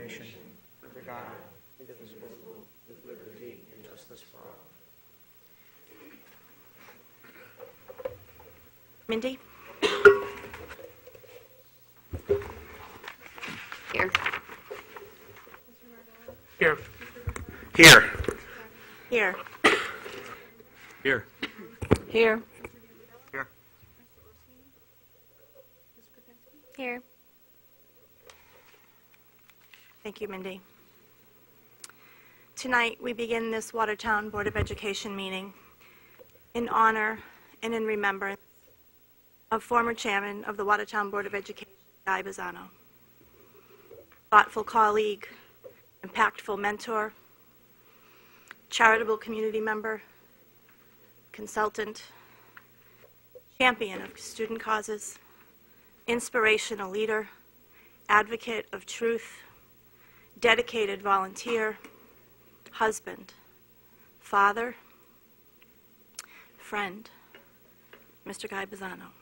nation, under God, indivisible, with liberty and justice for all. Mindy? Here. Here. Here. Here. Here. Here. Here. Here. Thank you, Mindy. Tonight, we begin this Watertown Board of Education meeting in honor and in remembrance of former chairman of the Watertown Board of Education, Guy Bizzano. Thoughtful colleague, impactful mentor, charitable community member, consultant, champion of student causes, inspirational leader, advocate of truth, dedicated volunteer, husband, father, friend, Mr. Guy Bizzano.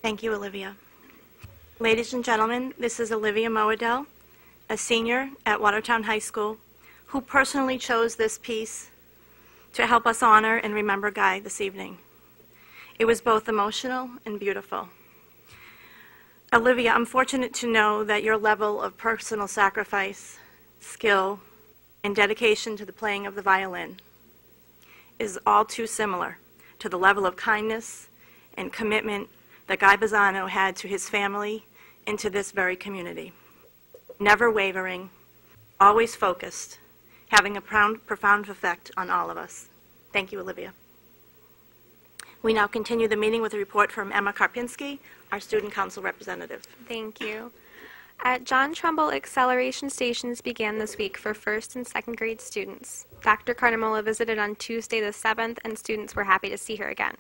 Thank you, Olivia. Ladies and gentlemen, this is Olivia Moedel, a senior at Watertown High School, who personally chose this piece to help us honor and remember Guy this evening. It was both emotional and beautiful. Olivia, I'm fortunate to know that your level of personal sacrifice, skill, and dedication to the playing of the violin is all too similar to the level of kindness and commitment that Guy Bizzano had to his family and to this very community. Never wavering, always focused, having a profound effect on all of us. Thank you, Olivia. We now continue the meeting with a report from Emma Karpinski, our Student Council representative. Thank you. At John Trumbull, acceleration stations began this week for first and second grade students. Dr. Carnamola visited on Tuesday the 7th, and students were happy to see her again.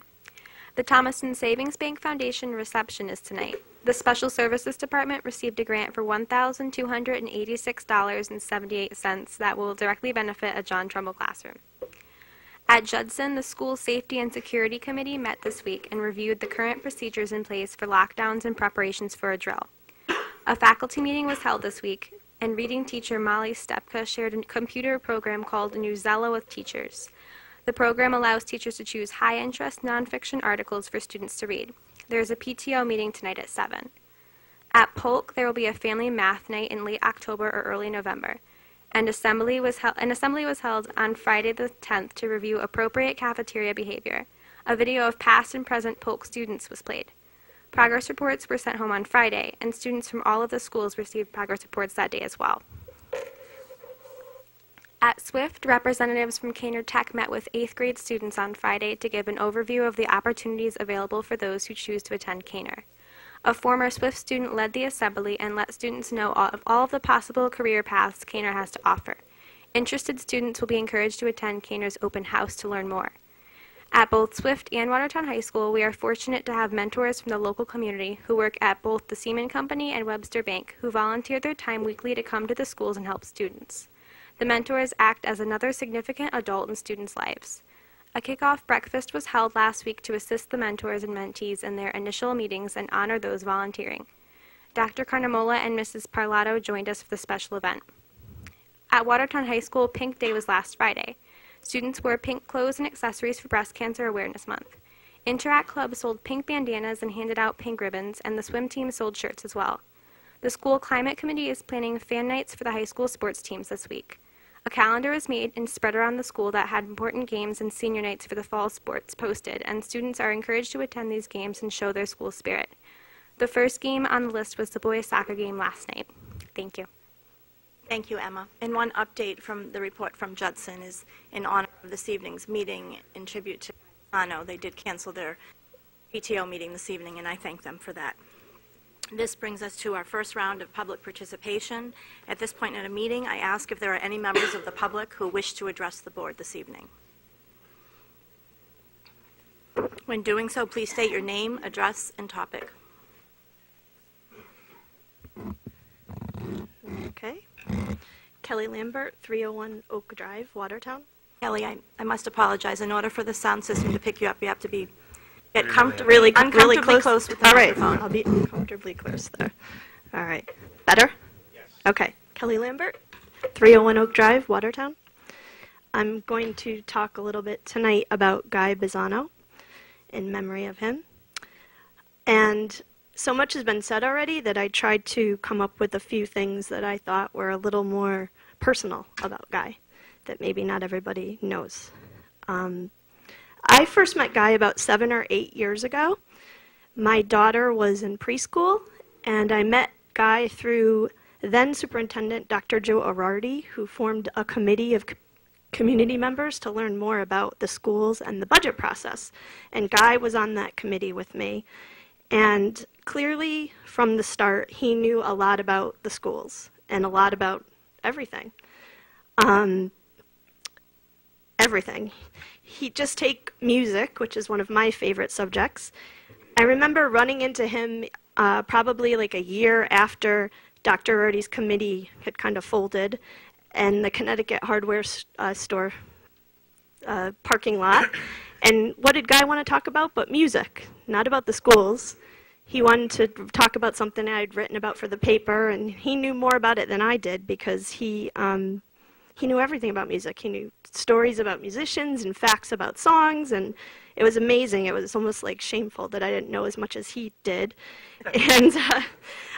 The Thomaston Savings Bank Foundation reception is tonight. The Special Services Department received a grant for $1,286.78 that will directly benefit a John Trumbull classroom. At Judson, the School Safety and Security Committee met this week and reviewed the current procedures in place for lockdowns and preparations for a drill. A faculty meeting was held this week, and reading teacher Molly Stepka shared a computer program called Newsella with Teachers. The program allows teachers to choose high-interest nonfiction articles for students to read. There is a PTO meeting tonight at 7. At Polk, there will be a family math night in late October or early November. An assembly was held on Friday the 10th to review appropriate cafeteria behavior. A video of past and present Polk students was played. Progress reports were sent home on Friday, and students from all of the schools received progress reports that day as well. At Swift, representatives from Kaner Tech met with 8th grade students on Friday to give an overview of the opportunities available for those who choose to attend Kaner. A former Swift student led the assembly and let students know all of the possible career paths Kaner has to offer. Interested students will be encouraged to attend Kaner's open house to learn more. At both Swift and Watertown High School, we are fortunate to have mentors from the local community who work at both the Seaman Company and Webster Bank, who volunteer their time weekly to come to the schools and help students. The mentors act as another significant adult in students' lives. A kickoff breakfast was held last week to assist the mentors and mentees in their initial meetings and honor those volunteering. Dr. Carnamola and Mrs. Parlato joined us for the special event. At Watertown High School, Pink Day was last Friday. Students wore pink clothes and accessories for Breast Cancer Awareness Month. Interact Club sold pink bandanas and handed out pink ribbons, and the swim team sold shirts as well. The school climate committee is planning fan nights for the high school sports teams this week. A calendar was made and spread around the school that had important games and senior nights for the fall sports posted, and students are encouraged to attend these games and show their school spirit. The first game on the list was the boys' soccer game last night. Thank you. Thank you, Emma. And one update from the report from Judson is in honor of this evening's meeting in tribute to Ano. They did cancel their PTO meeting this evening, and I thank them for that. This brings us to our first round of public participation. At this point in a meeting, I ask if there are any members of the public who wish to address the board this evening. When doing so, please state your name, address, and topic. Okay. Kelly Lambert, 301 Oak Drive, Watertown. Kelly, I must apologize. In order for the sound system to pick you up, you have to be uncomfortably Really close with the All right, microphone. I'll be uncomfortably close there. All right. Better? Yes. Okay. Kelly Lambert, 301 Oak Drive, Watertown. I'm going to talk a little bit tonight about Guy Bisano in memory of him. And so much has been said already that I tried to come up with a few things that I thought were a little more personal about Guy that maybe not everybody knows. I first met Guy about 7 or 8 years ago. My daughter was in preschool, and I met Guy through then Superintendent Dr. Joe Arardi, who formed a committee of community members to learn more about the schools and the budget process. And Guy was on that committee with me. And clearly, from the start, he knew a lot about the schools and a lot about everything. Everything. He'd just take music, which is one of my favorite subjects. I remember running into him probably like a year after Dr. Arardi's committee had kind of folded, and the Connecticut hardware store parking lot. And what did Guy want to talk about but music, not about the schools. He wanted to talk about something I'd written about for the paper, and he knew more about it than I did because he knew everything about music. He knew stories about musicians and facts about songs, and it was amazing. It was almost like shameful that I didn't know as much as he did. And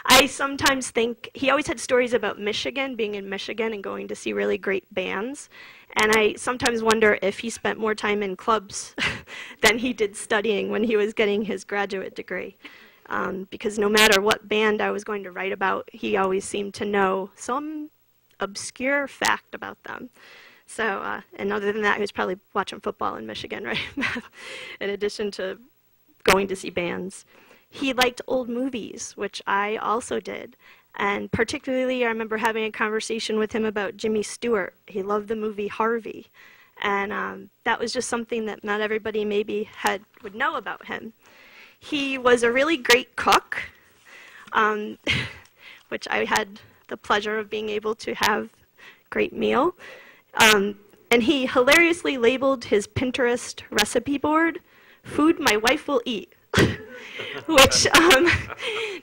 I sometimes think he always had stories about Michigan, being in Michigan and going to see really great bands. And I sometimes wonder if he spent more time in clubs than he did studying when he was getting his graduate degree. Because no matter what band I was going to write about, he always seemed to know some obscure fact about them. So, and other than that, he was probably watching football in Michigan, right? In addition to going to see bands. He liked old movies, which I also did. And particularly, I remember having a conversation with him about Jimmy Stewart. He loved the movie Harvey. And that was just something that not everybody maybe would know about him. He was a really great cook, which I had the pleasure of being able to have a great meal. And he hilariously labeled his Pinterest recipe board, "Food My Wife Will Eat," which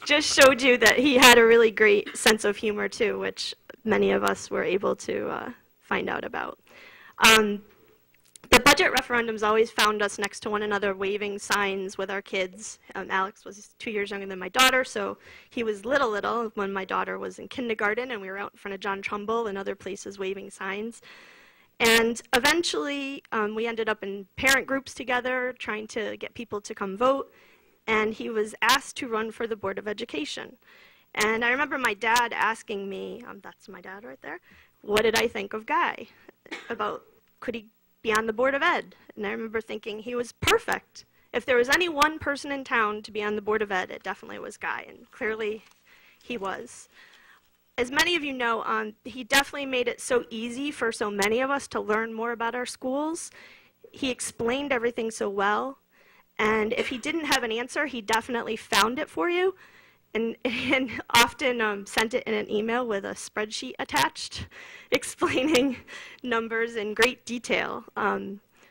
just showed you that he had a really great sense of humor too, which many of us were able to find out about. The budget referendums always found us next to one another waving signs with our kids. Alex was 2 years younger than my daughter, so he was little when my daughter was in kindergarten, and we were out in front of John Trumbull and other places waving signs. And eventually, we ended up in parent groups together, trying to get people to come vote, and he was asked to run for the Board of Education. And I remember my dad asking me, that's my dad right there, what did I think of Guy? About, could he be on the Board of Ed? And I remember thinking he was perfect. If there was any one person in town to be on the Board of Ed, it definitely was Guy, and clearly he was. As many of you know, he definitely made it so easy for so many of us to learn more about our schools. He explained everything so well, and if he didn't have an answer, he definitely found it for you, and often sent it in an email with a spreadsheet attached, explaining numbers in great detail.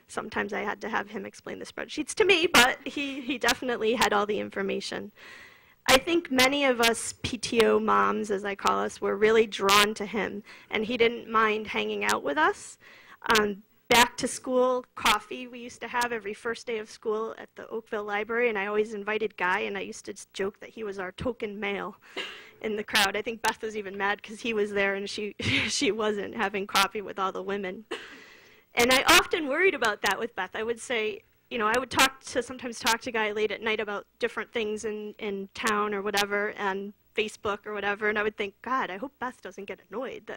Sometimes I had to have him explain the spreadsheets to me, but he definitely had all the information. I think many of us PTO moms, as I call us, were really drawn to him, and he didn't mind hanging out with us. Back to school coffee we used to have every first day of school at the Oakville Library, and I always invited Guy, and I used to joke that he was our token male in the crowd. I think Beth was even mad because he was there and she wasn't having coffee with all the women. And I often worried about that with Beth. I would say, you know, I would sometimes talk to Guy late at night about different things in town or whatever, and Facebook or whatever, and I would think, God, I hope Beth doesn't get annoyed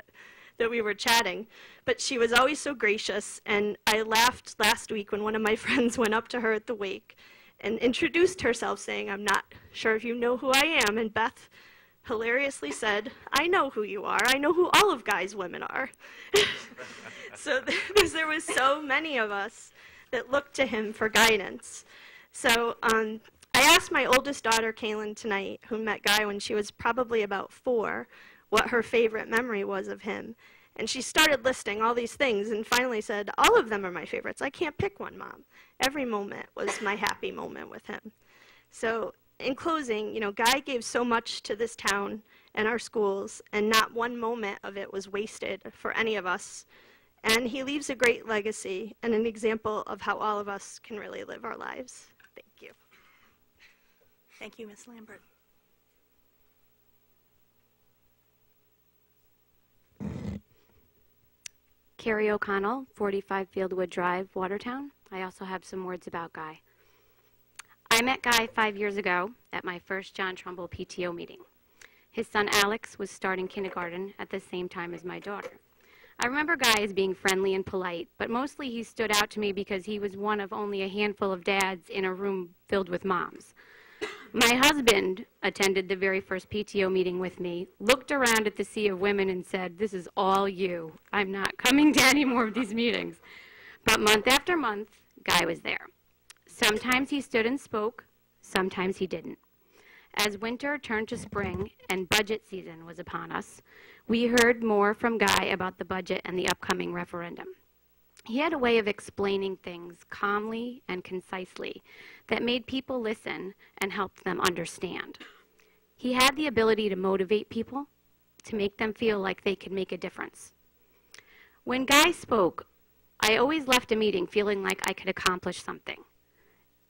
that we were chatting. But she was always so gracious, and I laughed last week when one of my friends went up to her at the wake and introduced herself saying, I'm not sure if you know who I am, and Beth hilariously said, I know who you are. I know who all of Guy's women are. So there was so many of us that looked to him for guidance. So I asked my oldest daughter, Kaylin, tonight, who met Guy when she was probably about 4, what her favorite memory was of him. And she started listing all these things and finally said, all of them are my favorites. I can't pick one, Mom. Every moment was my happy moment with him. So in closing, you know, Guy gave so much to this town and our schools, and not one moment of it was wasted for any of us. And he leaves a great legacy and an example of how all of us can really live our lives. Thank you. Thank you, Ms. Lambert. Carrie O'Connell, 45 Fieldwood Drive, Watertown. I also have some words about Guy. I met Guy 5 years ago at my first John Trumbull PTO meeting. His son Alex was starting kindergarten at the same time as my daughter. I remember Guy as being friendly and polite, but mostly he stood out to me because he was one of only a handful of dads in a room filled with moms. My husband attended the very first PTO meeting with me, looked around at the sea of women and said, this is all you. I'm not coming to any more of these meetings. But month after month, Guy was there. Sometimes he stood and spoke, sometimes he didn't. As winter turned to spring and budget season was upon us, we heard more from Guy about the budget and the upcoming referendum. He had a way of explaining things calmly and concisely that made people listen and helped them understand. He had the ability to motivate people, to make them feel like they could make a difference. When Guy spoke, I always left a meeting feeling like I could accomplish something.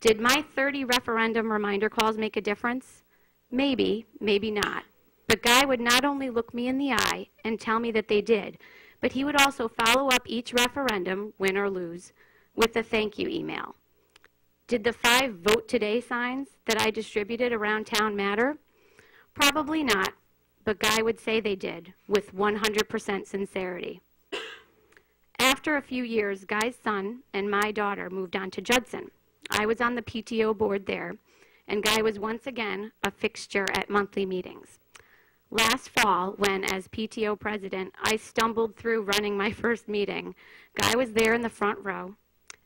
Did my 30 referendum reminder calls make a difference? Maybe, maybe not. But Guy would not only look me in the eye and tell me that they did, but he would also follow up each referendum, win or lose, with a thank you email. Did the 5 Vote Today signs that I distributed around town matter? Probably not, but Guy would say they did, with 100% sincerity. After a few years, Guy's son and my daughter moved on to Judson. I was on the PTO board there, and Guy was once again a fixture at monthly meetings. Last fall, when, as PTO president, I stumbled through running my first meeting, Guy was there in the front row,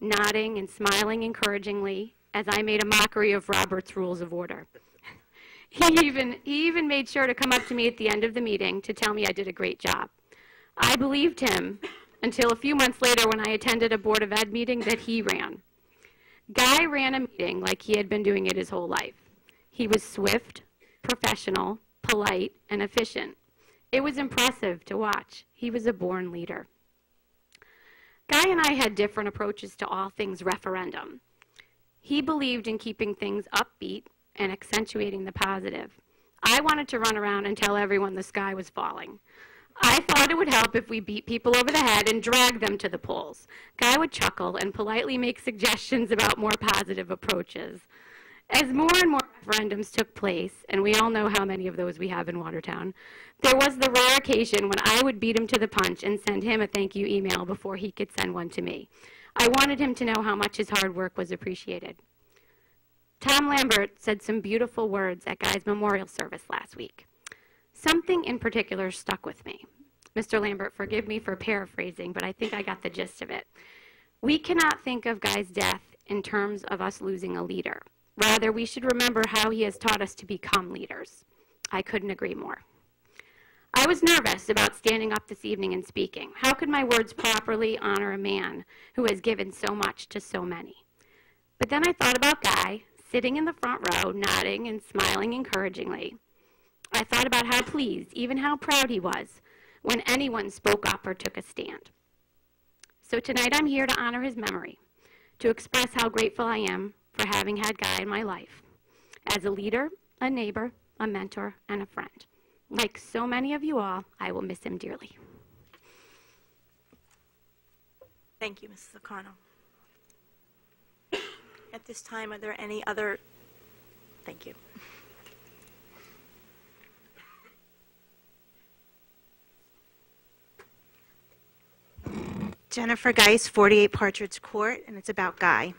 nodding and smiling encouragingly as I made a mockery of Robert's Rules of Order. He even made sure to come up to me at the end of the meeting to tell me I did a great job. I believed him until a few months later when I attended a Board of Ed meeting that he ran. Guy ran a meeting like he had been doing it his whole life. He was swift, professional, polite, and efficient. It was impressive to watch. He was a born leader. Guy and I had different approaches to all things referendum. He believed in keeping things upbeat and accentuating the positive. I wanted to run around and tell everyone the sky was falling. I thought it would help if we beat people over the head and drag them to the polls. Guy would chuckle and politely make suggestions about more positive approaches. As more and more referendums took place, and we all know how many of those we have in Watertown, there was the rare occasion when I would beat him to the punch and send him a thank you email before he could send one to me. I wanted him to know how much his hard work was appreciated. Tom Lambert said some beautiful words at Guy's memorial service last week. Something in particular stuck with me. Mr. Lambert, forgive me for paraphrasing, but I think I got the gist of it. We cannot think of Guy's death in terms of us losing a leader. Rather, we should remember how he has taught us to become leaders. I couldn't agree more. I was nervous about standing up this evening and speaking. How could my words properly honor a man who has given so much to so many? But then I thought about Guy, sitting in the front row, nodding and smiling encouragingly. I thought about how pleased, even how proud he was when anyone spoke up or took a stand. So tonight I'm here to honor his memory, to express how grateful I am for having had Guy in my life, as a leader, a neighbor, a mentor, and a friend. Like so many of you all, I will miss him dearly. Thank you, Mrs. O'Connell. At this time, are there any other? Thank you. Jennifer Geis, 48 Partridge Court, and it's about Guy.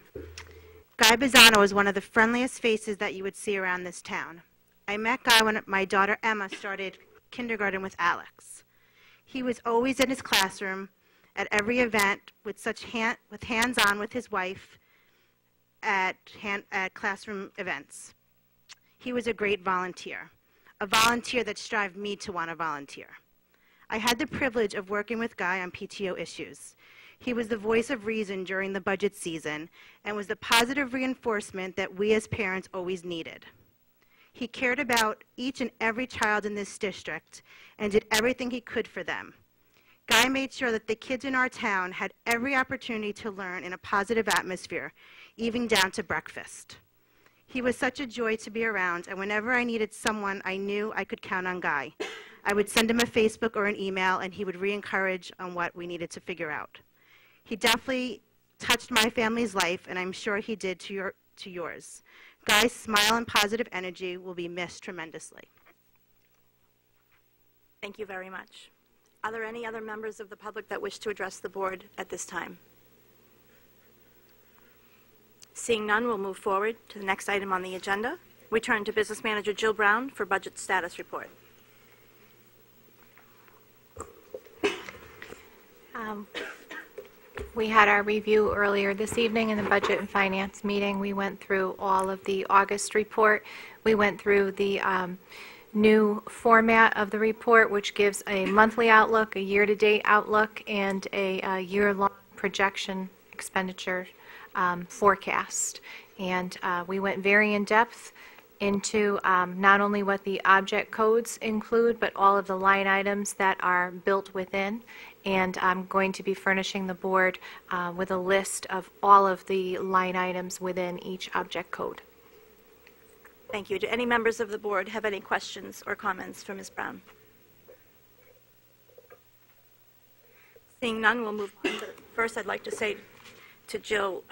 Guy Bizzano is one of the friendliest faces that you would see around this town. I met Guy when my daughter Emma started kindergarten with Alex. He was always in his classroom at every event with hands-on with his wife at classroom events. He was a great volunteer, a volunteer that strived me to want to volunteer. I had the privilege of working with Guy on PTO issues. He was the voice of reason during the budget season and was the positive reinforcement that we as parents always needed. He cared about each and every child in this district and did everything he could for them. Guy made sure that the kids in our town had every opportunity to learn in a positive atmosphere, even down to breakfast. He was such a joy to be around, and whenever I needed someone, I knew I could count on Guy. I would send him a Facebook or an email, and he would re-encourage on what we needed to figure out. He definitely touched my family's life, and I'm sure he did to yours. Guy's smile and positive energy will be missed tremendously. Thank you very much. Are there any other members of the public that wish to address the board at this time? Seeing none, we'll move forward to the next item on the agenda. We turn to Business Manager Jill Brown for Budget Status Report. We had our review earlier this evening in the Budget and Finance meeting. We went through all of the August report. We went through the new format of the report, which gives a monthly outlook, a year-to-date outlook, and a year-long projection expenditure forecast. And we went very in-depth into not only what the object codes include, but all of the line items that are built within. And I'm going to be furnishing the board with a list of all of the line items within each object code. Thank you. Do any members of the board have any questions or comments for Ms. Brown? Seeing none, we'll move on. First, I'd like to say to Jill,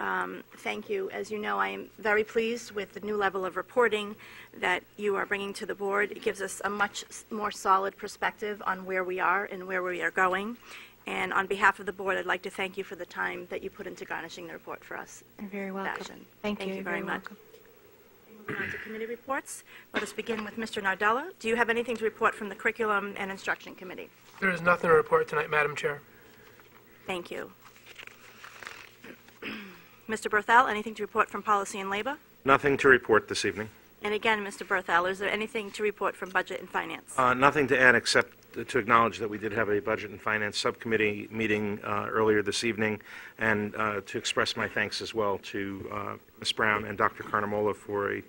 thank you. As you know, I am very pleased with the new level of reporting that you are bringing to the board. It gives us a much more solid perspective on where we are and where we are going. And on behalf of the board, I'd like to thank you for the time that you put into garnishing the report for us. You're very welcome. Fashion. Thank you. Thank you very much. Welcome. Moving on to committee reports. Let us begin with Mr. Nardella. Do you have anything to report from the Curriculum and Instruction Committee? There is nothing to report tonight, Madam Chair. Thank you. Mr. Berthel, anything to report from Policy and Labor? Nothing to report this evening. And again, Mr. Berthel, is there anything to report from Budget and Finance? Nothing to add except to acknowledge that we did have a Budget and Finance Subcommittee meeting earlier this evening, and to express my thanks as well to Ms. Brown and Dr. Carnamola for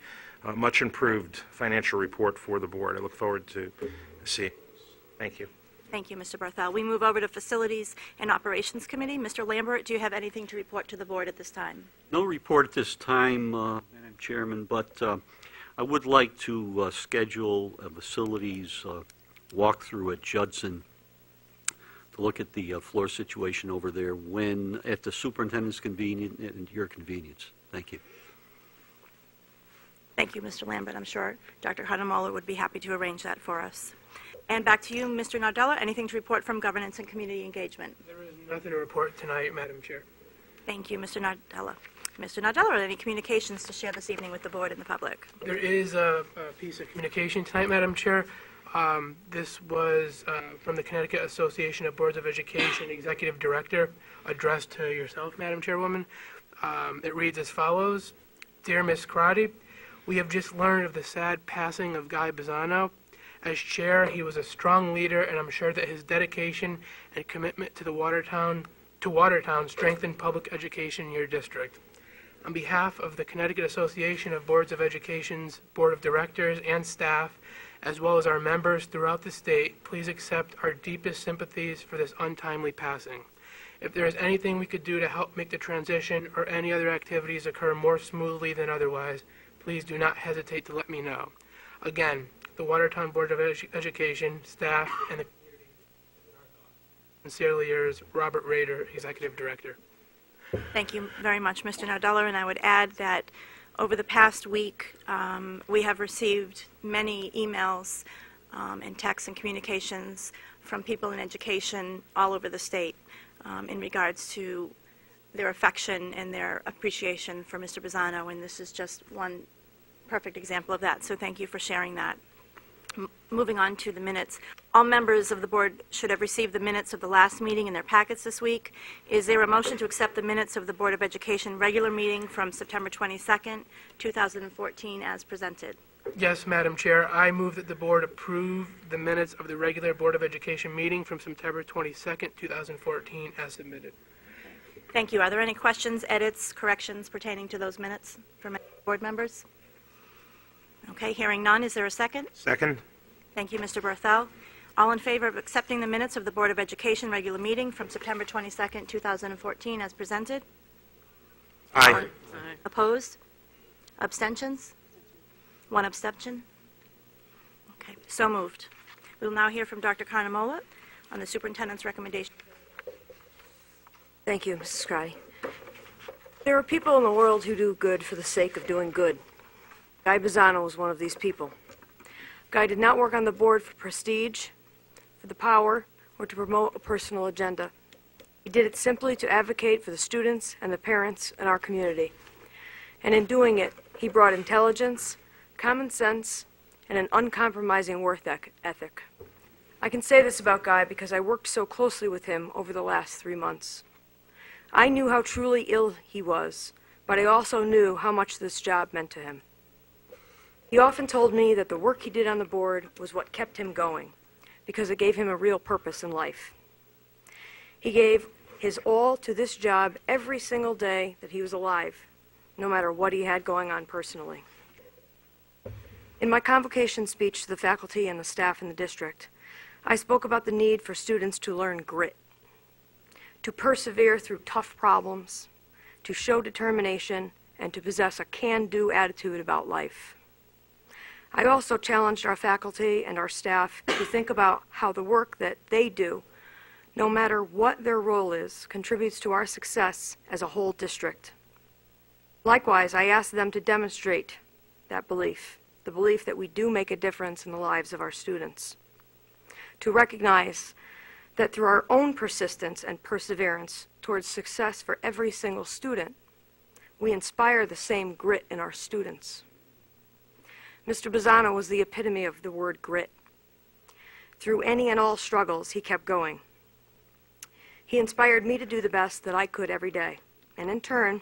much improved financial report for the board. I look forward to see. Thank you. Thank you, Mr. Barthel. We move over to Facilities and Operations Committee. Mr. Lambert, do you have anything to report to the board at this time? No report at this time, Madam Chairman, but I would like to schedule a facilities walkthrough at Judson to look at the floor situation over there at the superintendent's convenience and your convenience. Thank you. Thank you, Mr. Lambert. I'm sure Dr. Hahnemola would be happy to arrange that for us. And back to you, Mr. Nardella. Anything to report from Governance and Community Engagement? There is nothing to report tonight, Madam Chair. Thank you, Mr. Nardella. Mr. Nardella, are there any communications to share this evening with the board and the public? There is a piece of communication tonight, Madam Chair. This was from the Connecticut Association of Boards of Education Executive Director, addressed to yourself, Madam Chairwoman. It reads as follows. Dear Ms. Crotty, we have just learned of the sad passing of Guy Bizzano. As chair, he was a strong leader, and I'm sure that his dedication and commitment to Watertown strengthened public education in your district. On behalf of the Connecticut Association of Boards of Education's Board of Directors and staff, as well as our members throughout the state, please accept our deepest sympathies for this untimely passing. If there is anything we could do to help make the transition or any other activities occur more smoothly than otherwise, please do not hesitate to let me know. Again, the Watertown Board of Education, staff, and the community. Sincerely yours, Robert Rader, Executive Director. Thank you very much, Mr. Nardella, and I would add that over the past week, we have received many emails and texts and communications from people in education all over the state in regards to their affection and their appreciation for Mr. Bizzano, and this is just one perfect example of that, so thank you for sharing that. Moving on to the minutes. All members of the board should have received the minutes of the last meeting in their packets this week. Is there a motion to accept the minutes of the Board of Education regular meeting from September 22nd, 2014 as presented? Yes, Madam Chair. I move that the board approve the minutes of the regular Board of Education meeting from September 22nd, 2014 as submitted. Thank you. Are there any questions, edits, corrections pertaining to those minutes from board members? Okay, hearing none. Is there a second? Second? Thank you, Mr. Berthel. All in favor of accepting the minutes of the Board of Education regular meeting from September 22nd, 2014 as presented? Aye. Opposed? Abstentions? One abstention? Okay, so moved. We will now hear from Dr. Carnemola on the superintendent's recommendation. Thank you, Mrs. Scotty. There are people in the world who do good for the sake of doing good. Guy Bizzano was one of these people. Guy did not work on the board for prestige, for the power, or to promote a personal agenda. He did it simply to advocate for the students and the parents in our community. And in doing it, he brought intelligence, common sense, and an uncompromising work ethic. I can say this about Guy because I worked so closely with him over the last 3 months. I knew how truly ill he was, but I also knew how much this job meant to him. He often told me that the work he did on the board was what kept him going, because it gave him a real purpose in life. He gave his all to this job every single day that he was alive, no matter what he had going on personally. In my convocation speech to the faculty and the staff in the district, I spoke about the need for students to learn grit, to persevere through tough problems, to show determination, and to possess a can-do attitude about life. I also challenged our faculty and our staff to think about how the work that they do, no matter what their role is, contributes to our success as a whole district. Likewise, I asked them to demonstrate that belief, the belief that we do make a difference in the lives of our students, to recognize that through our own persistence and perseverance towards success for every single student, we inspire the same grit in our students. Mr. Bizzano was the epitome of the word grit. Through any and all struggles, he kept going. He inspired me to do the best that I could every day, and in turn,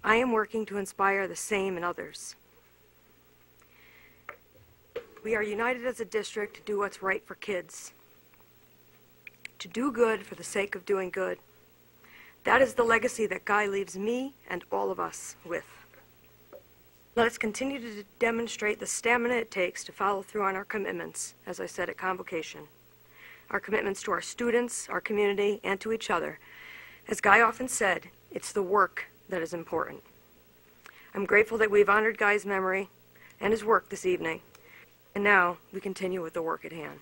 I am working to inspire the same in others. We are united as a district to do what's right for kids, to do good for the sake of doing good. That is the legacy that Guy leaves me and all of us with. Let us continue to demonstrate the stamina it takes to follow through on our commitments, as I said at convocation. Our commitments to our students, our community, and to each other. As Guy often said, it's the work that is important. I'm grateful that we've honored Guy's memory and his work this evening, and now we continue with the work at hand.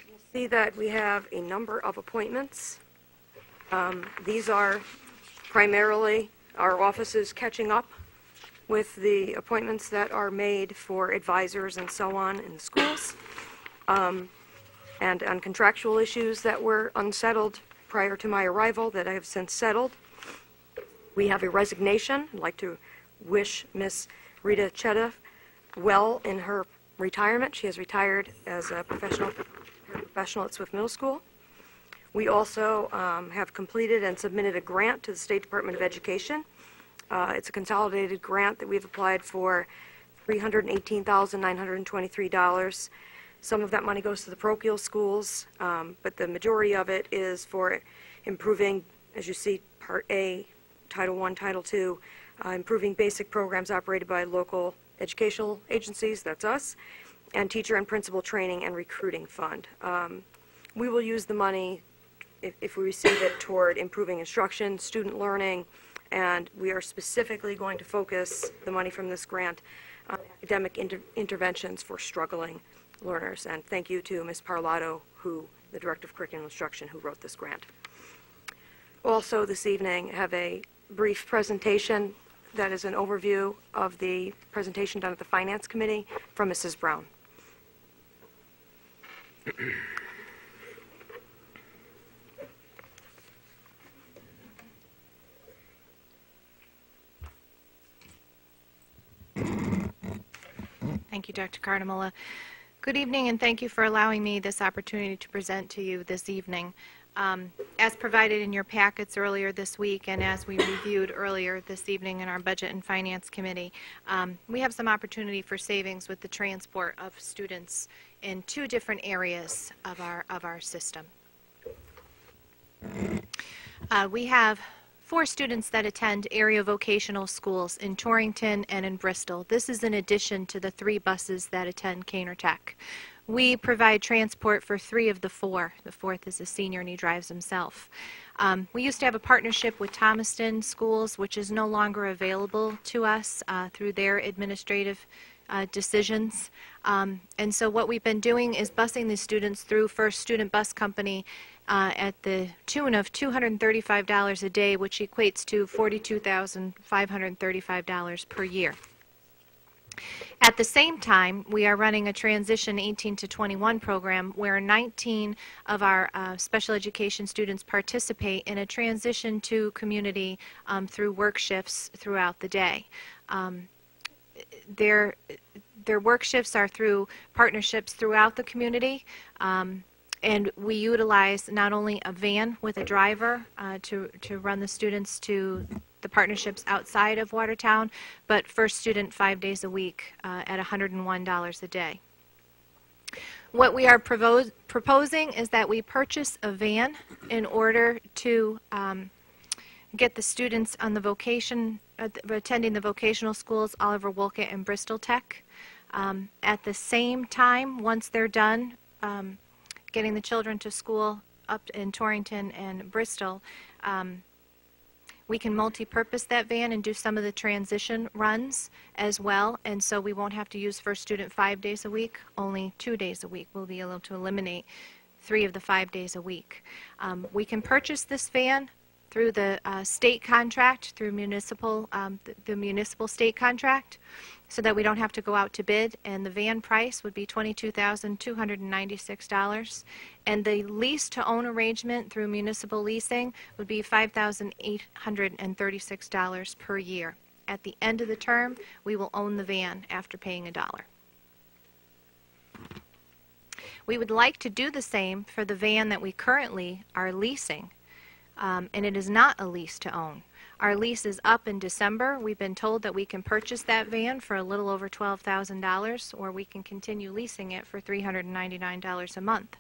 You'll see that we have a number of appointments. These are primarily our offices catching up with the appointments that are made for advisors and so on in the schools, and on contractual issues that were unsettled prior to my arrival that I have since settled. We have a resignation. I'd like to wish Miss Rita Chetta well in her retirement. She has retired as a professional at Swift Middle School. We also have completed and submitted a grant to the State Department of Education. It's a consolidated grant that we've applied for $318,923. Some of that money goes to the parochial schools, but the majority of it is for improving, as you see, Part A, Title I, Title II, improving basic programs operated by local educational agencies, that's us, and teacher and principal training and recruiting fund. We will use the money, if we receive it, toward improving instruction, student learning, and we are specifically going to focus the money from this grant on academic interventions for struggling learners. And thank you to Ms. Parlato, the Director of Curriculum Instruction, who wrote this grant. Also this evening, I have a brief presentation that is an overview of the presentation done at the Finance Committee from Mrs. Brown. Thank you, Dr. Cardamula. Good evening, and thank you for allowing me this opportunity to present to you this evening. As provided in your packets earlier this week, and as we reviewed earlier this evening in our Budget and Finance Committee, we have some opportunity for savings with the transport of students in two different areas of our system. We have 4 students that attend area vocational schools in Torrington and in Bristol. This is in addition to the 3 buses that attend Caner Tech. We provide transport for 3 of the 4. The 4th is a senior and he drives himself. We used to have a partnership with Thomaston Schools, which is no longer available to us through their administrative decisions. And so what we've been doing is busing the students through First Student Bus Company at the tune of $235 a day, which equates to $42,535 per year. At the same time, we are running a transition 18 to 21 program where 19 of our special education students participate in a transition to community through work shifts throughout the day. Their work shifts are through partnerships throughout the community. And we utilize not only a van with a driver to run the students to the partnerships outside of Watertown, but first student 5 days a week at $101 a day. What we are proposing is that we purchase a van in order to get the students on the attending the vocational schools, Oliver Wolcott and Bristol Tech. At the same time, once they're done getting the children to school up in Torrington and Bristol, we can multi-purpose that van and do some of the transition runs as well, and so we won't have to use first student 5 days a week, only 2 days a week. We'll be able to eliminate 3 of the 5 days a week. We can purchase this van through the state contract, through the municipal state contract, so that we don't have to go out to bid, and the van price would be $22,296, and the lease to own arrangement through municipal leasing would be $5,836 per year. At the end of the term, we will own the van after paying $1. We would like to do the same for the van that we currently are leasing, and it is not a lease to own. Our lease is up in December. We've been told that we can purchase that van for a little over $12,000, or we can continue leasing it for $399 a month.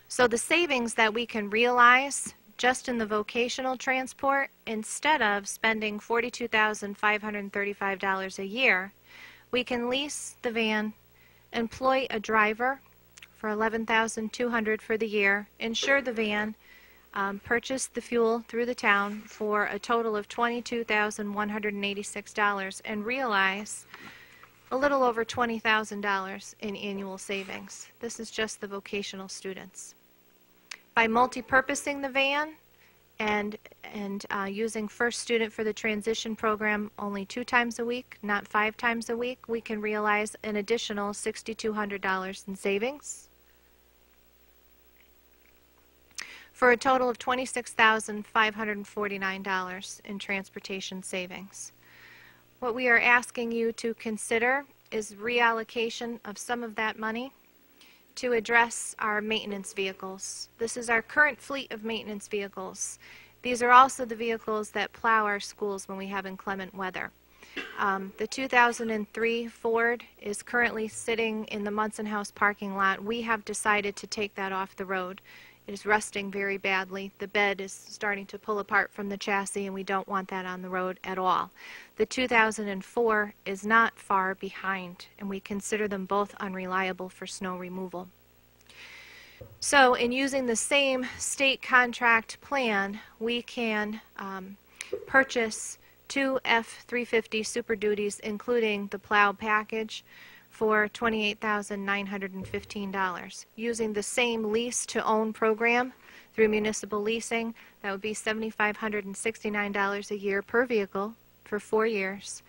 So the savings that we can realize just in the vocational transport, instead of spending $42,535 a year, we can lease the van, employ a driver for $11,200 for the year, insure the van, purchase the fuel through the town for a total of $22,186, and realize a little over $20,000 in annual savings. This is just the vocational students. By multi-purposing the van and using First Student for the transition program only 2 times a week, not 5 times a week, we can realize an additional $6,200 in savings, for a total of $26,549 in transportation savings. What we are asking you to consider is reallocation of some of that money to address our maintenance vehicles. This is our current fleet of maintenance vehicles. These are also the vehicles that plow our schools when we have inclement weather. The 2003 Ford is currently sitting in the Munson House parking lot. We have decided to take that off the road. It is rusting very badly. The bed is starting to pull apart from the chassis, and we don't want that on the road at all. The 2004 is not far behind, and we consider them both unreliable for snow removal. So in using the same state contract plan, we can purchase 2 F-350 Super Duties, including the plow package, for $28,915. Using the same lease-to-own program through municipal leasing, that would be $7,569 a year per vehicle for 4 years,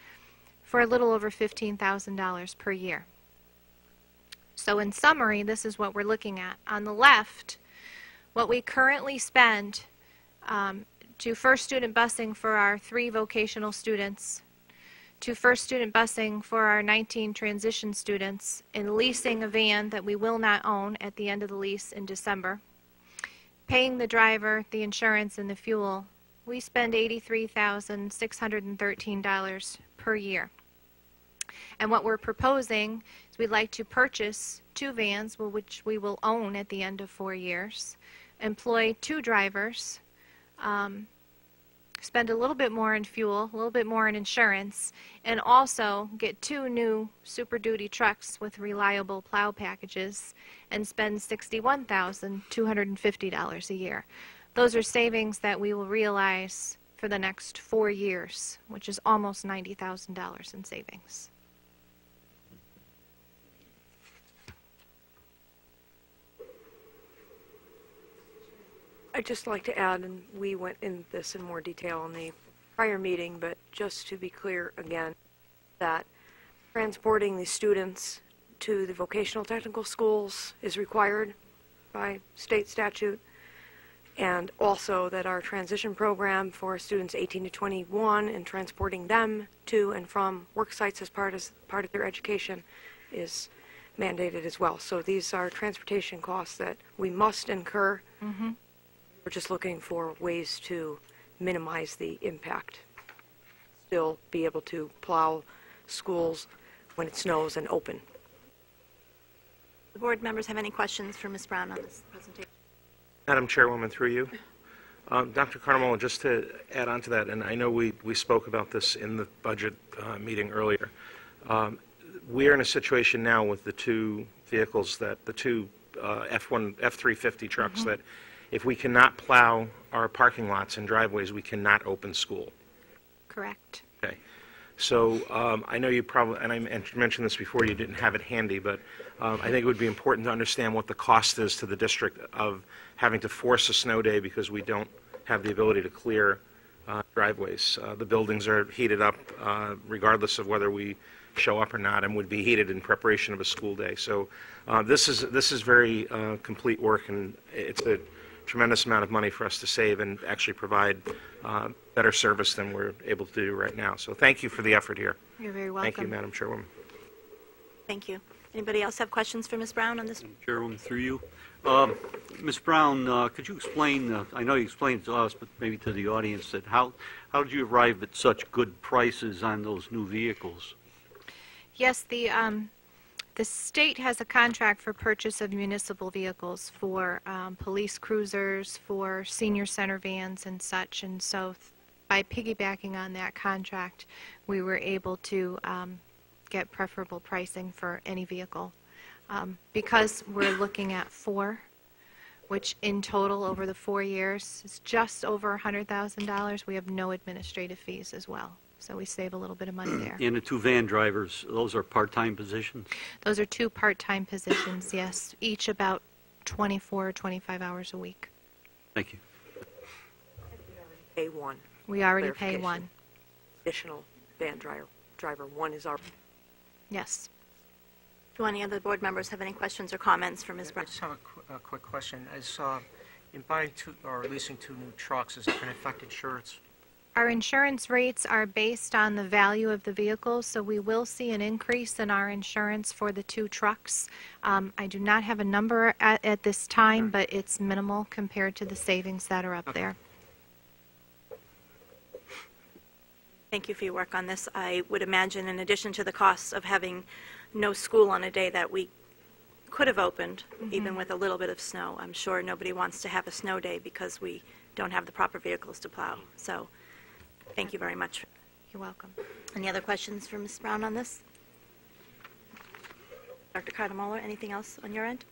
for a little over $15,000 per year. So in summary, this is what we're looking at. On the left, what we currently spend to First Student busing for our 3 vocational students, to First Student busing for our 19 transition students, in leasing a van that we will not own at the end of the lease in December, paying the driver, the insurance, and the fuel, we spend $83,613 per year. And what we're proposing is we'd like to purchase 2 vans, which we will own at the end of 4 years, employ 2 drivers, spend a little bit more in fuel, a little bit more in insurance, and also get 2 new Super Duty trucks with reliable plow packages and spend $61,250 a year. Those are savings that we will realize for the next 4 years, which is almost $90,000 in savings. I'd just like to add, and we went into this in more detail in the prior meeting, but just to be clear again, that transporting the students to the vocational technical schools is required by state statute, and also that our transition program for students 18 to 21 and transporting them to and from work sites as part of their education is mandated as well. So these are transportation costs that we must incur. Mm-hmm. We're just looking for ways to minimize the impact. Still be able to plow schools when it snows and open. The board members have any questions for Ms. Brown on this presentation? Madam Chairwoman, through you. Dr. Carnemola, just to add on to that, and I know we spoke about this in the budget meeting earlier. We are in a situation now with the 2 vehicles, that the 2 F-350 trucks, that if we cannot plow our parking lots and driveways, we cannot open school. Correct. Okay. So I know you probably, and I mentioned this before, you didn't have it handy, but I think it would be important to understand what the cost is to the district of having to force a snow day because we don't have the ability to clear driveways. The buildings are heated up regardless of whether we show up or not, and would be heated in preparation of a school day. So this is very complete work, and it's a tremendous amount of money for us to save and actually provide better service than we're able to do right now. So thank you for the effort here. You're very welcome. Thank you, Madam Chairwoman. Thank you. Anybody else have questions for Ms. Brown on this? Madam Chairwoman, through you. Ms. Brown, could you explain, I know you explained it to us, but maybe to the audience, that how did you arrive at such good prices on those new vehicles? Yes, the The state has a contract for purchase of municipal vehicles for police cruisers, for senior center vans and such, and so by piggybacking on that contract, we were able to get preferable pricing for any vehicle. Because we're looking at 4, which in total over the 4 years is just over $100,000, we have no administrative fees as well. So we save a little bit of money there. And the 2 van drivers, those are part-time positions? Those are 2 part-time positions, yes, each about 24 or 25 hours a week. Thank you. A1. We already pay Clarification. 1. Additional van driver. 1 is our... Yes. Do any other board members have any questions or comments for Ms. I Brown? just have a quick question. In buying 2 or leasing 2 new trucks, is it going to affect insurance? Our insurance rates are based on the value of the vehicles, so we will see an increase in our insurance for the 2 trucks. I do not have a number at this time, but it's minimal compared to the savings that are up there. Thank you for your work on this. I would imagine, in addition to the costs of having no school on a day that we could have opened, even with a little bit of snow, I'm sure nobody wants to have a snow day because we don't have the proper vehicles to plow. So thank you very much. You're welcome. Any other questions for Ms. Brown on this? Dr. Carter-Moeller, anything else on your end?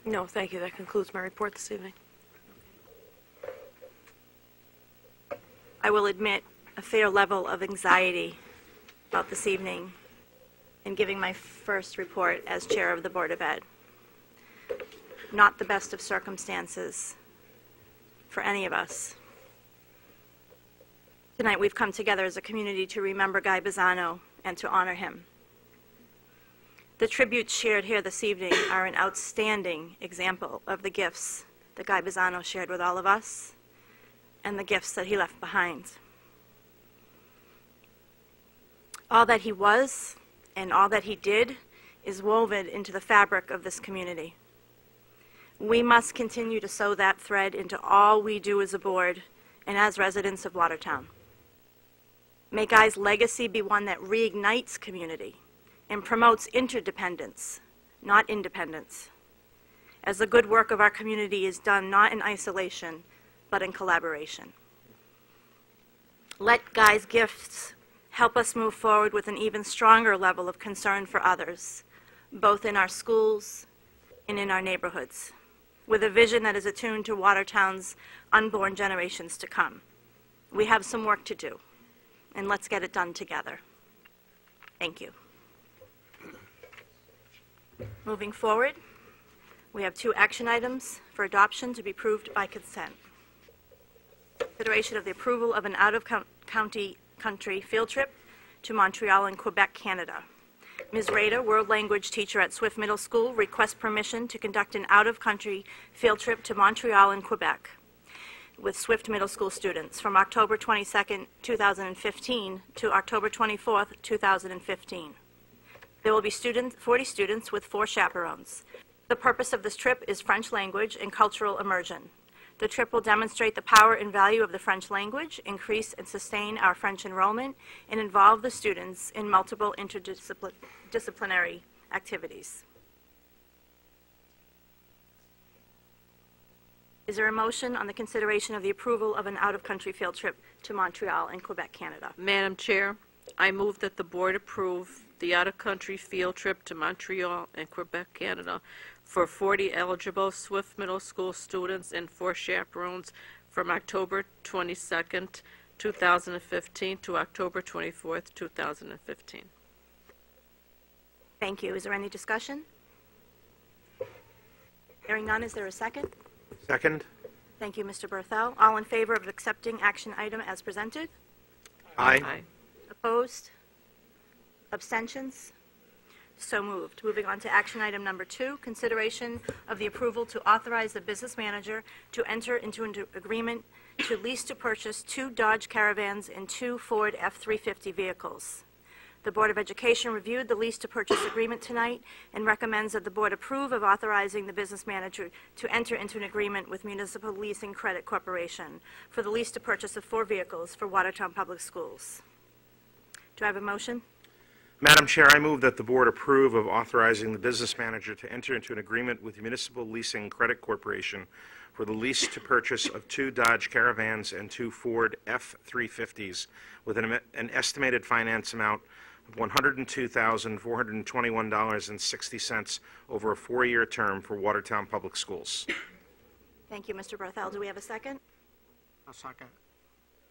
No, thank you. That concludes my report this evening. I will admit a fair level of anxiety about this evening in giving my first report as chair of the Board of Ed. Not the best of circumstances for any of us. Tonight we've come together as a community to remember Guy Bizzano and to honor him. The tributes shared here this evening are an outstanding example of the gifts that Guy Bizzano shared with all of us and the gifts that he left behind. All that he was and all that he did is woven into the fabric of this community. We must continue to sew that thread into all we do as a board and as residents of Watertown. May Guy's legacy be one that reignites community and promotes interdependence, not independence, as the good work of our community is done not in isolation, but in collaboration. Let Guy's gifts help us move forward with an even stronger level of concern for others, both in our schools and in our neighborhoods, with a vision that is attuned to Watertown's unborn generations to come. We have some work to do, and let's get it done together. Thank you. Moving forward, we have 2 action items for adoption to be approved by consent. Consideration of the approval of an out-of-country field trip to Montreal and Quebec, Canada. Ms. Rader, world language teacher at Swift Middle School, requests permission to conduct an out-of-country field trip to Montreal and Quebec with Swift Middle School students from October 22nd, 2015 to October 24th, 2015. There will be 40 students with 4 chaperones. The purpose of this trip is French language and cultural immersion. The trip will demonstrate the power and value of the French language, increase and sustain our French enrollment, and involve the students in multiple interdisciplinary activities. Is there a motion on the consideration of the approval of an out-of-country field trip to Montreal and Quebec, Canada? Madam Chair, I move that the board approve the out-of-country field trip to Montreal and Quebec, Canada for 40 eligible Swift Middle School students and 4 chaperones from October 22nd, 2015 to October 24th, 2015. Thank you. Is there any discussion? Hearing none, is there a second? Second? Thank you, Mr. Berthel. All in favor of accepting action item as presented? Aye. Opposed? Abstentions? So moved. Moving on to action item number 2, consideration of the approval to authorize the business manager to enter into an agreement to lease to purchase 2 Dodge Caravans and 2 Ford F-350 vehicles. The Board of Education reviewed the lease to purchase agreement tonight and recommends that the board approve of authorizing the business manager to enter into an agreement with Municipal Leasing Credit Corporation for the lease to purchase of 4 vehicles for Watertown Public Schools. Do I have a motion? Madam Chair, I move that the board approve of authorizing the business manager to enter into an agreement with Municipal Leasing Credit Corporation for the lease to purchase of 2 Dodge Caravans and 2 Ford F-350s with an estimated finance amount of $102,421.60 over a 4-year term for Watertown Public Schools. Thank you, Mr. Berthel. Do we have a second? I'll second.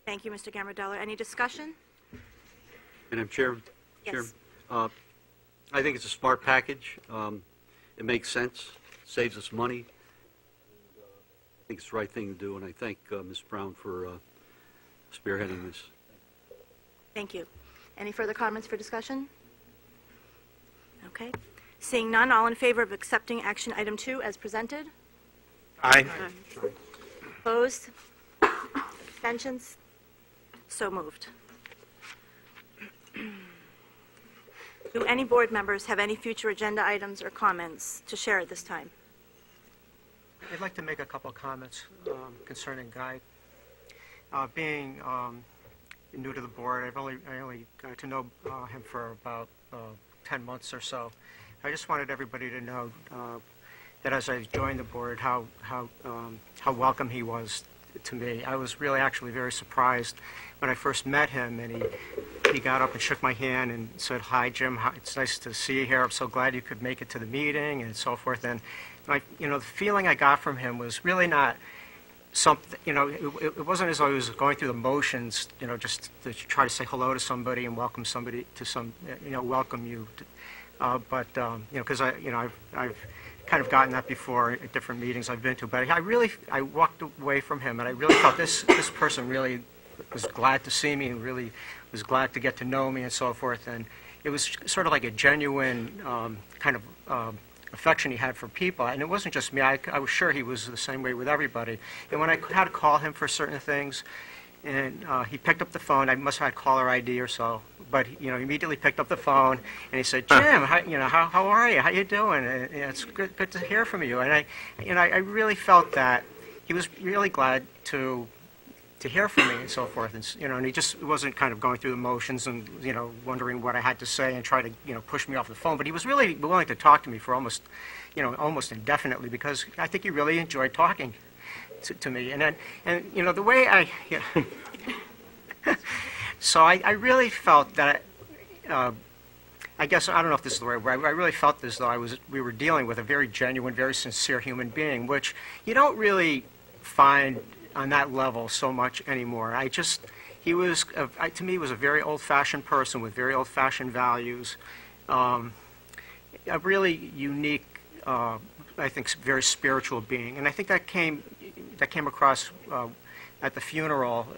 Thank you, Mr. Gambardella. Any discussion? Madam Chair? Yes. Chair, I think it's a smart package. It makes sense, saves us money. I think it's the right thing to do, and I thank Ms. Brown for spearheading this. Thank you. Any further comments for discussion? Okay. Seeing none, all in favor of accepting action item 2 as presented? Aye. Opposed? Abstentions? So moved. Do any board members have any future agenda items or comments to share at this time? I'd like to make a couple of comments concerning Guy. Being new to the board, I only got to know him for about 10 months or so. I just wanted everybody to know that as I joined the board, how welcome he was to me. I was really actually very surprised when I first met him, and he got up and shook my hand and said, "Hi, Jim. It's nice to see you here. I'm so glad you could make it to the meeting," and so forth. And the feeling I got from him was really not something. It wasn't as though he was going through the motions. Just to try to say hello to somebody and welcome somebody to welcome you. Because I've kind of gotten that before at different meetings I've been to. But I walked away from him, and I really felt this person really was glad to see me and really was glad to get to know me and so forth. And it was sort of like a genuine kind of affection he had for people. And it wasn't just me. I was sure he was the same way with everybody. And when I had to call him for certain things, and he picked up the phone, I must have had caller ID or so, but he immediately picked up the phone and he said, "Jim, how are you? How you doing? And, it's good to hear from you." And I really felt that he was really glad to hear from me and so forth. And and he just wasn't kind of going through the motions and wondering what I had to say and try to push me off the phone. But he was really willing to talk to me for almost indefinitely, because I think he really enjoyed talking to me. And the way so I really felt that, I guess, I don't know if this is the right word, I really felt as though we were dealing with a very genuine, very sincere human being, which you don't really find on that level so much anymore. He was, to me, was a very old-fashioned person with very old-fashioned values, a really unique, I think, very spiritual being. And I think that came across at the funeral.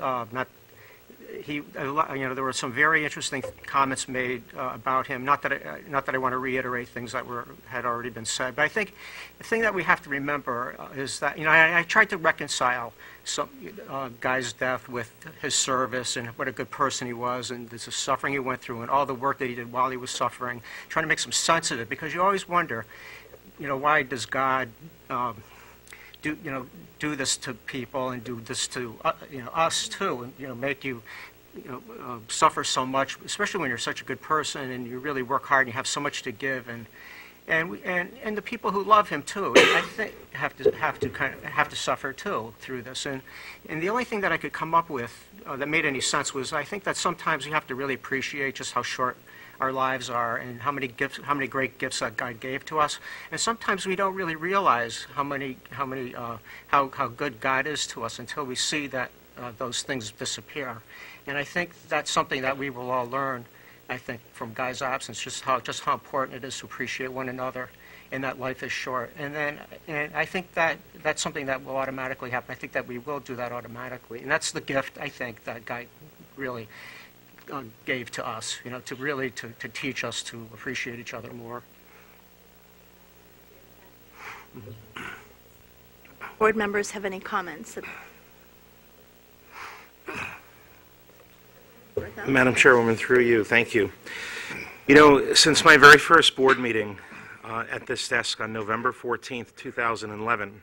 There were some very interesting comments made about him. Not that I want to reiterate things that had already been said, but I think the thing that we have to remember is that I tried to reconcile Guy's death with his service and what a good person he was, and the suffering he went through, and all the work that he did while he was suffering. Trying to make some sense of it, because you always wonder, why does God do this to people and do this to us too, and make you suffer so much, especially when you're such a good person and you really work hard and you have so much to give, and the people who love him too, I think have to suffer too through this. And the only thing that I could come up with that made any sense was, I think that sometimes we have to really appreciate just how short our lives are and how many great gifts that God gave to us. And sometimes we don't really realize how good God is to us until we see that those things disappear. And I think that's something that we will all learn, I think, from Guy's absence, just how important it is to appreciate one another, and that life is short. And I think that's something that will automatically happen. I think that we will do that automatically. And that's the gift, I think, that Guy really gave to us, to teach us to appreciate each other more. Board members have any comments? Madam Chairwoman, through you, thank you. Since my very first board meeting at this desk on November 14th, 2011,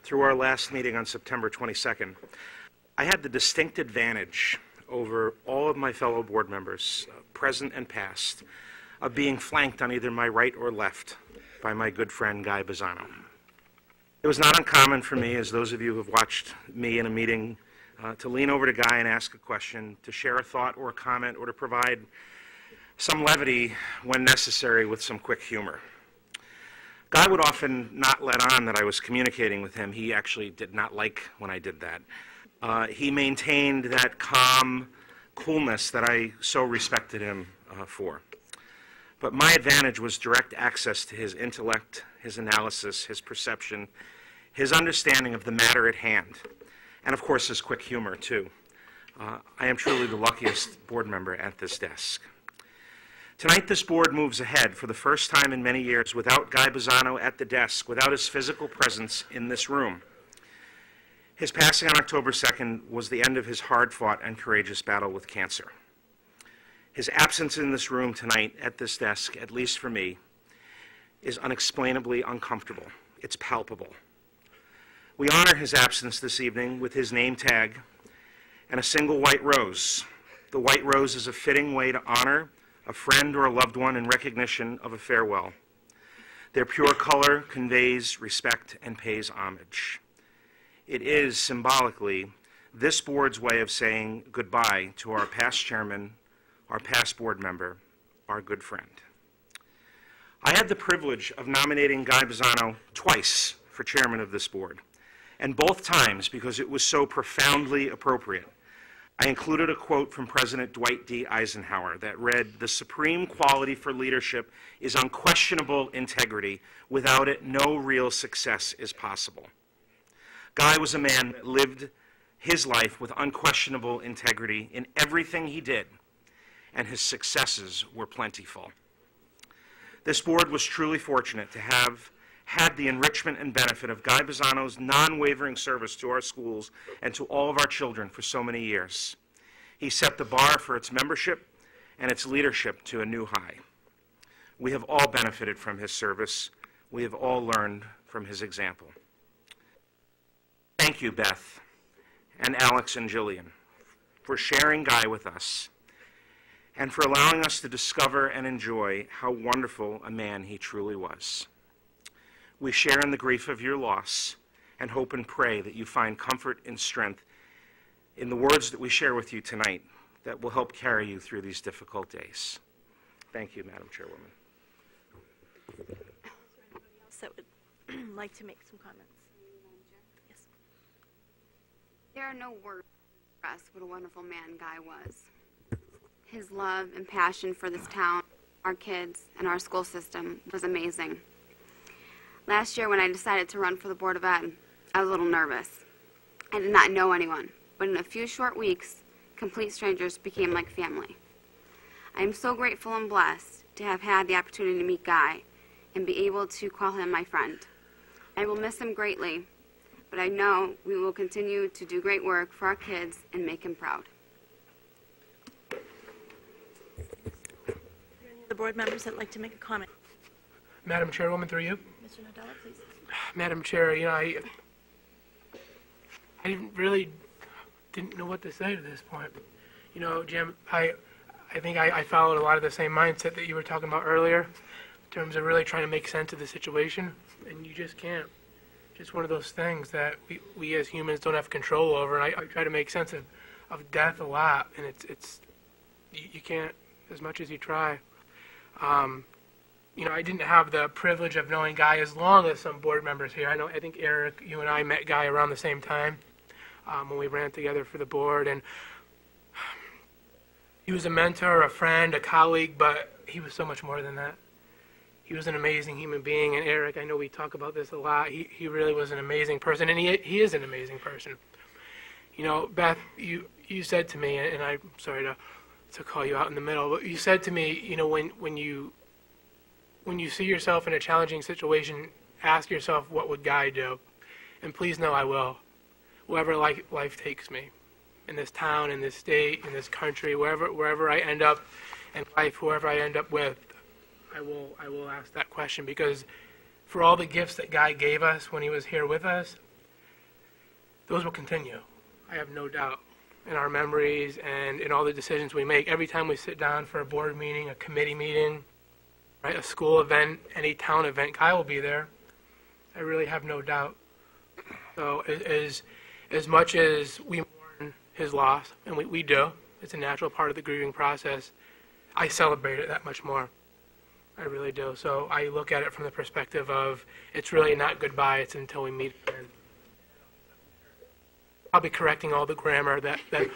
through our last meeting on September 22nd, I had the distinct advantage over all of my fellow board members, present and past, of being flanked on either my right or left by my good friend Guy Bizzano. It was not uncommon for me, as those of you who have watched me in a meeting, to lean over to Guy and ask a question, to share a thought or a comment, or to provide some levity when necessary with some quick humor. Guy would often not let on that I was communicating with him. He actually did not like when I did that. He maintained that calm coolness that I so respected him for. But my advantage was direct access to his intellect, his analysis, his perception, his understanding of the matter at hand, and of course his quick humor too. I am truly the luckiest board member at this desk. Tonight this board moves ahead for the first time in many years without Guy Bizzano at the desk, without his physical presence in this room. His passing on October 2nd was the end of his hard-fought and courageous battle with cancer. His absence in this room tonight at this desk, at least for me, is unexplainably uncomfortable. It's palpable. We honor his absence this evening with his name tag and a single white rose. The white rose is a fitting way to honor a friend or a loved one in recognition of a farewell. Their pure color conveys respect and pays homage. It is, symbolically, this board's way of saying goodbye to our past chairman, our past board member, our good friend. I had the privilege of nominating Guy Bizzano twice for chairman of this board, and both times, because it was so profoundly appropriate, I included a quote from President Dwight D. Eisenhower that read, "The supreme quality for leadership is unquestionable integrity. Without it, no real success is possible." Guy was a man that lived his life with unquestionable integrity in everything he did, and his successes were plentiful. This board was truly fortunate to have had the enrichment and benefit of Guy Bizzano's non-wavering service to our schools and to all of our children for so many years. He set the bar for its membership and its leadership to a new high. We have all benefited from his service. We have all learned from his example. Thank you, Beth, and Alex and Jillian, for sharing Guy with us and for allowing us to discover and enjoy how wonderful a man he truly was. We share in the grief of your loss and hope and pray that you find comfort and strength in the words that we share with you tonight that will help carry you through these difficult days. Thank you, Madam Chairwoman. So would like to make some comments. Yes. There are no words to express what a wonderful man Guy was. His love and passion for this town, our kids, and our school system was amazing. Last year when I decided to run for the Board of Ed, I was a little nervous. I did not know anyone, but in a few short weeks, complete strangers became like family. I am so grateful and blessed to have had the opportunity to meet Guy and be able to call him my friend. I will miss him greatly, but I know we will continue to do great work for our kids and make him proud. The board members that like to make a comment. Madam Chairwoman, through you. Mr. Nadella, please. Madam Chair, I didn't know what to say to this point. Jim, I think I followed a lot of the same mindset that you were talking about earlier in terms of really trying to make sense of the situation, and you just can't. Just one of those things that we as humans don't have control over, and I try to make sense of death a lot, and you can't as much as you try. I didn't have the privilege of knowing Guy as long as some board members here. I think Eric, you and I met Guy around the same time when we ran together for the board, and he was a mentor, a friend, a colleague, but he was so much more than that. He was an amazing human being, and Eric, I know we talk about this a lot, he really was an amazing person, and he is an amazing person. Beth, you said to me, and I'm sorry to call you out in the middle, but you said to me, when you see yourself in a challenging situation, ask yourself, what would Guy do? And please know I will. Wherever life takes me, in this town, in this state, in this country, wherever I end up in life, whoever I end up with, I will ask that question, because for all the gifts that Guy gave us when he was here with us, those will continue. I have no doubt. in our memories and in all the decisions we make. Every time we sit down for a board meeting, a committee meeting, right, a school event, any town event, Guy will be there. I really have no doubt. So as much as we mourn his loss, and we do, it's a natural part of the grieving process, I celebrate it that much more. I really do. So I look at it from the perspective of it's really not goodbye, it's until we meet again. I'll be correcting all the grammar that I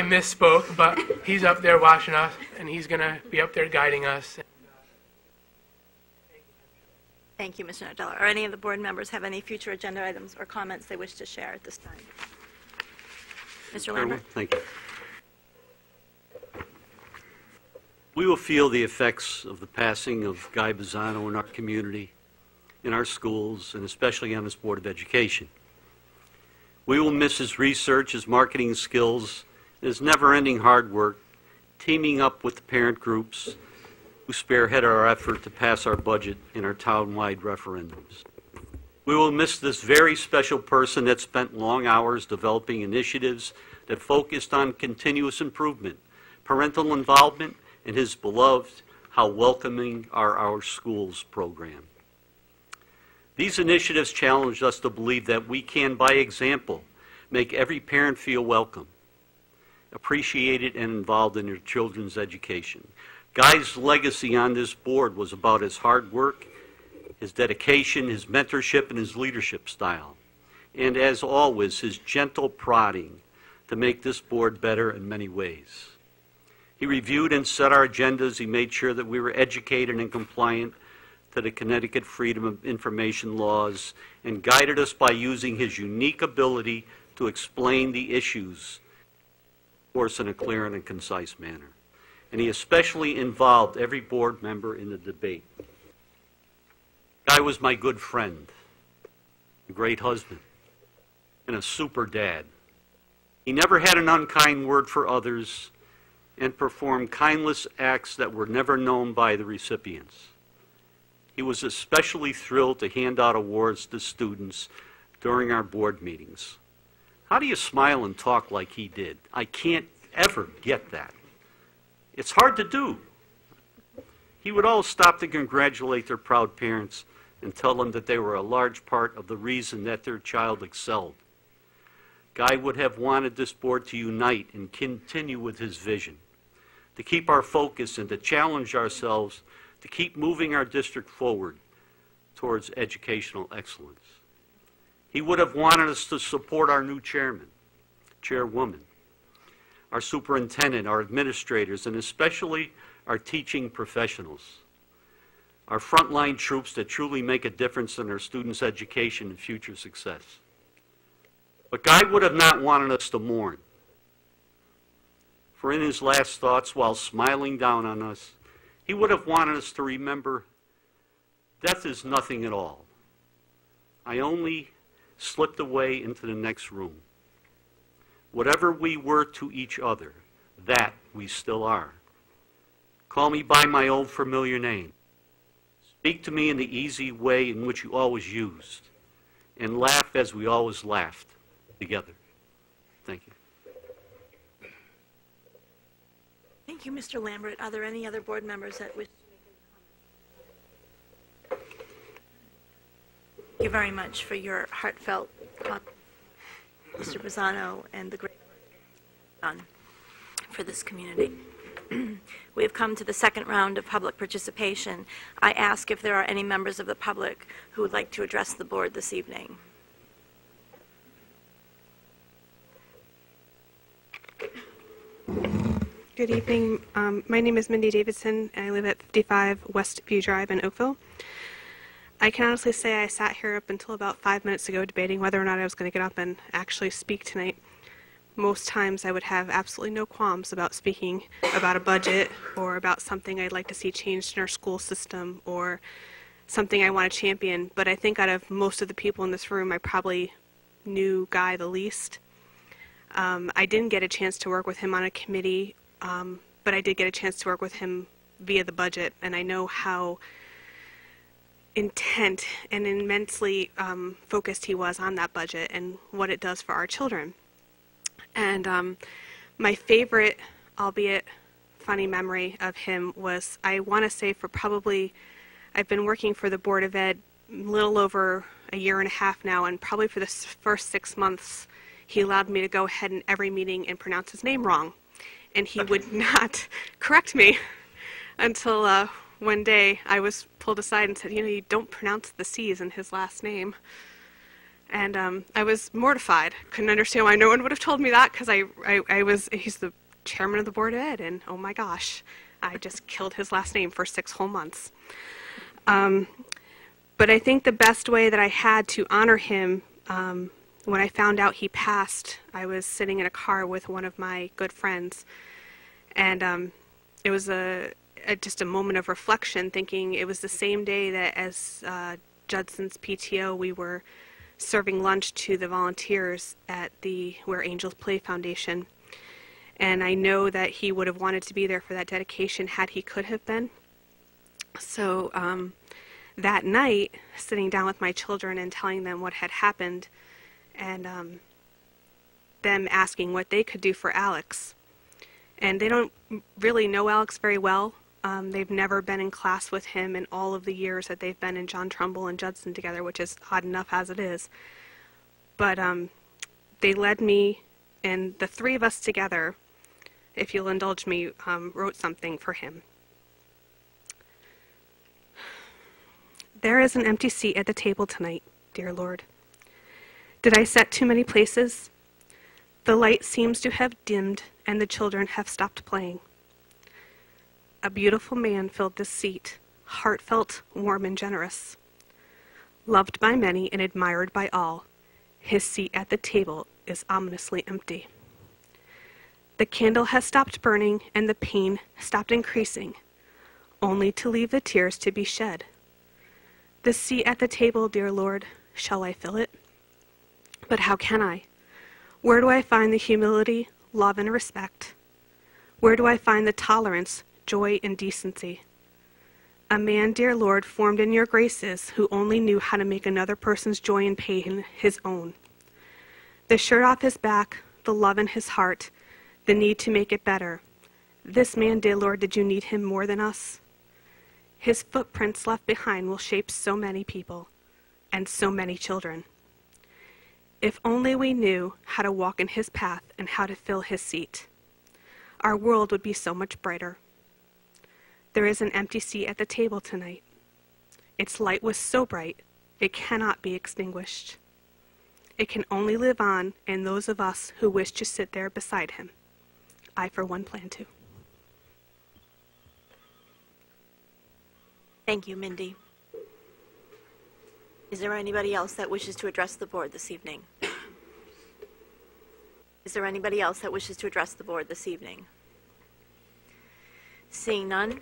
misspoke, but he's up there watching us, and he's going to be up there guiding us. Thank you, Mr. Nardella. Are any of the board members have any future agenda items or comments they wish to share at this time? Mr. Lambert? Thank you. We will feel the effects of the passing of Guy Bizzano in our community, in our schools, and especially on this Board of Education. We will miss his research, his marketing skills, his never-ending hard work, teaming up with the parent groups who spearhead our effort to pass our budget in our town-wide referendums. We will miss this very special person that spent long hours developing initiatives that focused on continuous improvement, parental involvement, and his beloved How Welcoming Are Our Schools program. These initiatives challenged us to believe that we can, by example, make every parent feel welcome, appreciated, and involved in their children's education. Guy's legacy on this board was about his hard work, his dedication, his mentorship, and his leadership style. And as always, his gentle prodding to make this board better in many ways. He reviewed and set our agendas. He made sure that we were educated and compliant to the Connecticut Freedom of Information laws, and guided us by using his unique ability to explain the issues, of course, in a clear and a concise manner. And he especially involved every board member in the debate. Guy was my good friend, a great husband, and a super dad. He never had an unkind word for others and performed kindness acts that were never known by the recipients. He was especially thrilled to hand out awards to students during our board meetings. How do you smile and talk like he did? I can't ever get that. It's hard to do. He would always stop to congratulate their proud parents and tell them that they were a large part of the reason that their child excelled. Guy would have wanted this board to unite and continue with his vision, to keep our focus and to challenge ourselves to keep moving our district forward towards educational excellence. He would have wanted us to support our new chairman, chairwoman, our superintendent, our administrators, and especially our teaching professionals, our frontline troops that truly make a difference in our students' education and future success. But Guy would have not wanted us to mourn. For in his last thoughts, while smiling down on us, he would have wanted us to remember, death is nothing at all. I only slipped away into the next room. Whatever we were to each other, that we still are. Call me by my old familiar name. Speak to me in the easy way in which you always used, and laugh as we always laughed together. Thank you. Thank you, Mr. Lambert. Are there any other board members that wish to make any comments? Thank you very much for your heartfelt comment, Mr. Bizzano, and the great work done for this community. We have come to the second round of public participation. I ask if there are any members of the public who would like to address the board this evening. Good evening. My name is Mindy Davidson, and I live at 55 West View Drive in Oakville. I can honestly say I sat here up until about 5 minutes ago debating whether or not I was going to get up and actually speak tonight. Most times I would have absolutely no qualms about speaking about a budget or about something I'd like to see changed in our school system or something I want to champion, but I think out of most of the people in this room, I probably knew Guy the least. I didn't get a chance to work with him on a committee, but I did get a chance to work with him via the budget, and I know how intent and immensely focused he was on that budget and what it does for our children. And my favorite, albeit funny memory of him was, I want to say for probably, I've been working for the Board of Ed a little over a year and a half now, and probably for the first 6 months, he allowed me to go ahead in every meeting and pronounce his name wrong. And he would not correct me until one day I was pulled aside and said, you don't pronounce the C's in his last name. And I was mortified. Couldn't understand why no one would have told me that, because he's the chairman of the Board of Ed, and oh my gosh, I just killed his last name for 6 whole months. But I think the best way that I had to honor him, when I found out he passed, I was sitting in a car with one of my good friends, and it was just a moment of reflection, thinking it was the same day that as Judson's PTO, we were serving lunch to the volunteers at the Where Angels Play Foundation. And I know that he would have wanted to be there for that dedication had he could have been. So that night, sitting down with my children and telling them what had happened, and them asking what they could do for Alex. And they don't really know Alex very well. They've never been in class with him in all of the years that they've been in John Trumbull and Judson together, which is odd enough as it is. But they led me, and the three of us together, if you'll indulge me, wrote something for him. There is an empty seat at the table tonight, dear Lord. Did I set too many places? The light seems to have dimmed, and the children have stopped playing. A beautiful man filled this seat, heartfelt, warm, and generous. Loved by many and admired by all, his seat at the table is ominously empty. The candle has stopped burning, and the pain stopped increasing, only to leave the tears to be shed. The seat at the table, dear Lord, shall I fill it? But how can I? Where do I find the humility, love, and respect? Where do I find the tolerance, joy, and decency? A man, dear Lord, formed in your graces, who only knew how to make another person's joy and pain his own. The shirt off his back, the love in his heart, the need to make it better. This man, dear Lord, did you need him more than us? His footprints left behind will shape so many people and so many children. If only we knew how to walk in his path and how to fill his seat, our world would be so much brighter. There is an empty seat at the table tonight. Its light was so bright, it cannot be extinguished. It can only live on in those of us who wish to sit there beside him. I, for one, plan to. Thank you, Mindy. Is there anybody else that wishes to address the board this evening? Is there anybody else that wishes to address the board this evening? Seeing none,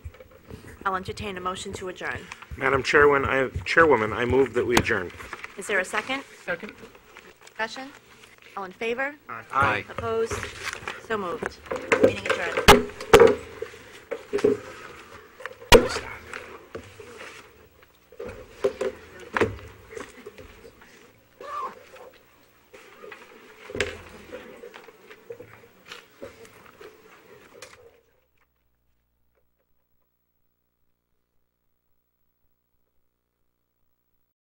I'll entertain a motion to adjourn. Madam Chairwoman, I move that we adjourn. Is there a second? Second. Discussion? All in favor? Aye. Opposed? So moved. Meeting adjourned.